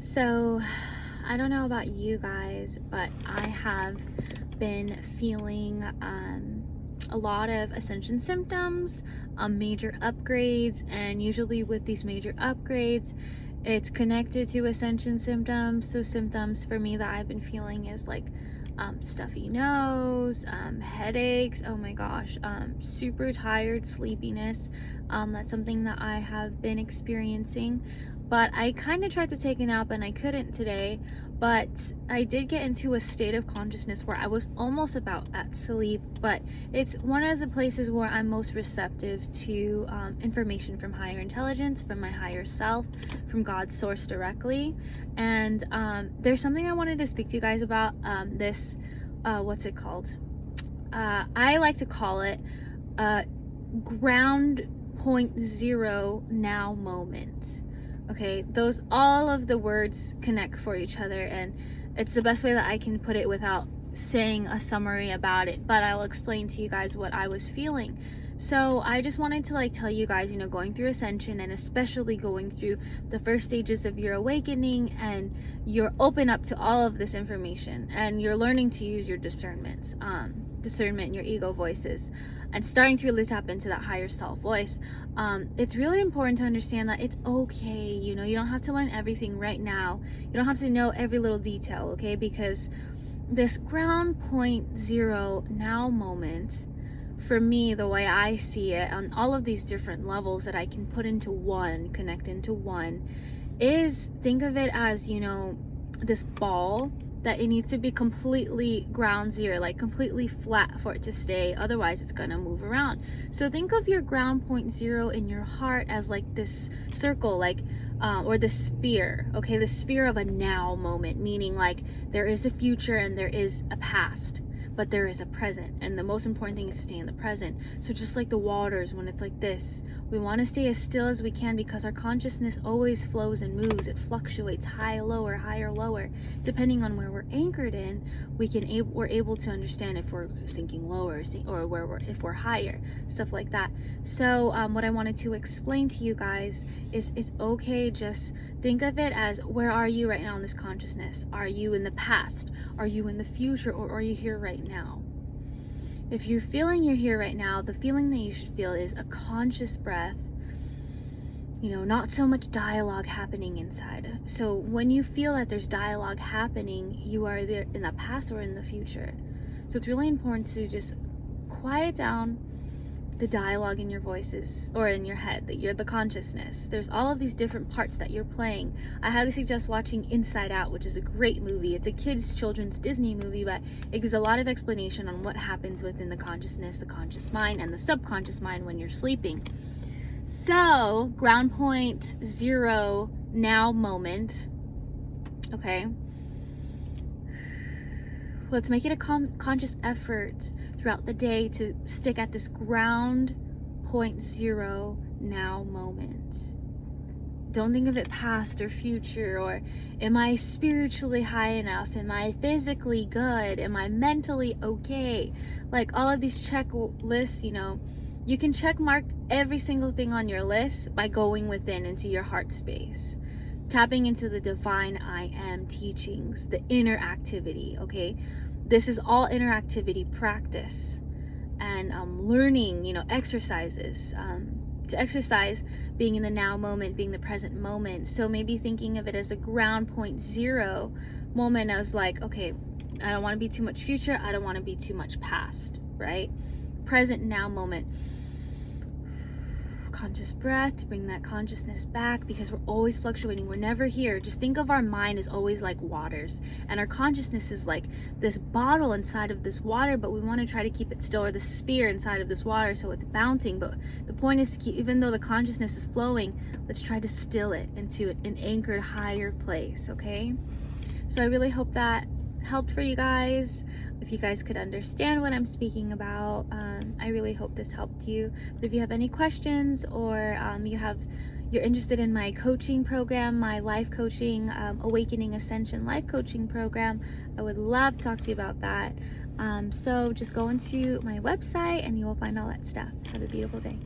So, I don't know about you guys, but I have been feeling a lot of ascension symptoms, major upgrades, and usually with these major upgrades, it's connected to ascension symptoms. So, symptoms for me that I've been feeling is like stuffy nose, headaches, oh my gosh, super tired, sleepiness. That's something that I have been experiencing. But I kind of tried to take a nap and I couldn't today. But I did get into a state of consciousness where I was almost about at sleep. But it's one of the places where I'm most receptive to information from higher intelligence, from my higher self, from God's source directly. And there's something I wanted to speak to you guys about. What's it called? I like to call it ground point zero now moment. Okay, those all of the words connect for each other, and it's the best way that I can put it without saying a summary about it, but I'll explain to you guys what I was feeling. So I just wanted to tell you guys, going through ascension, and especially going through the first stages of your awakening, and you're open up to all of this information and you're learning to use your discernment, your ego voices, and starting to really tap into that higher self voice. It's really important to understand that it's okay. You don't have to learn everything right now. You don't have to know every little detail, okay? Because this ground point zero now moment, for me, the way I see it on all of these different levels that I can put into one, connect into one, is think of it as, this ball that it needs to be completely ground zero, like completely flat for it to stay. Otherwise, it's gonna move around. So think of your ground point zero in your heart as like this circle, or the sphere, okay? The sphere of a now moment, meaning like there is a future and there is a past, but there is a present, and the most important thing is to stay in the present. So just like the waters, when it's like this, we want to stay as still as we can, because our consciousness always flows and moves. It fluctuates, high, lower, higher, lower, depending on where we're anchored in. We're able to understand if we're sinking lower, or if we're higher, stuff like that. So what I wanted to explain to you guys is it's okay. Just think of it as, where are you right now in this consciousness? Are you in the past? Are you in the future? Or are you here right now? If you're feeling you're here right now, the feeling that you should feel is a conscious breath, not so much dialogue happening inside. So when you feel that there's dialogue happening, you are there in the past or in the future. So it's really important to just quiet down the dialogue in your voices, or in your head, that you're the consciousness. There's all of these different parts that you're playing. I highly suggest watching Inside Out, which is a great movie. It's a children's Disney movie, but it gives a lot of explanation on what happens within the consciousness, the conscious mind, and the subconscious mind when you're sleeping. So, ground point zero now moment. Okay, let's make it a conscious effort throughout the day to stick at this ground point zero now moment. Don't think of it past or future, or am I spiritually high enough? Am I physically good? Am I mentally okay? Like all of these checklists, you can check mark every single thing on your list by going within into your heart space, tapping into the divine I am teachings, the inner activity, okay? This is all interactivity practice, and learning, exercises to exercise being in the now moment, being the present moment. So maybe thinking of it as a ground point zero moment. I was like, okay, I don't want to be too much future. I don't want to be too much past, right? Present now moment. Conscious breath to bring that consciousness back, because we're always fluctuating. We're never here. Just think of our mind as always like waters, and our consciousness is like this bottle inside of this water, but we want to try to keep it still, or the sphere inside of this water so it's bouncing. But the point is to keep, even though the consciousness is flowing, let's try to still it into an anchored higher place, okay? So I really hope that helped for you guys. If you guys could understand what I'm speaking about, I really hope this helped you. But if you have any questions, or you're interested in my coaching program, my life coaching, Awakening Ascension life coaching program, I would love to talk to you about that. So just go into my website and you will find all that stuff. Have a beautiful day.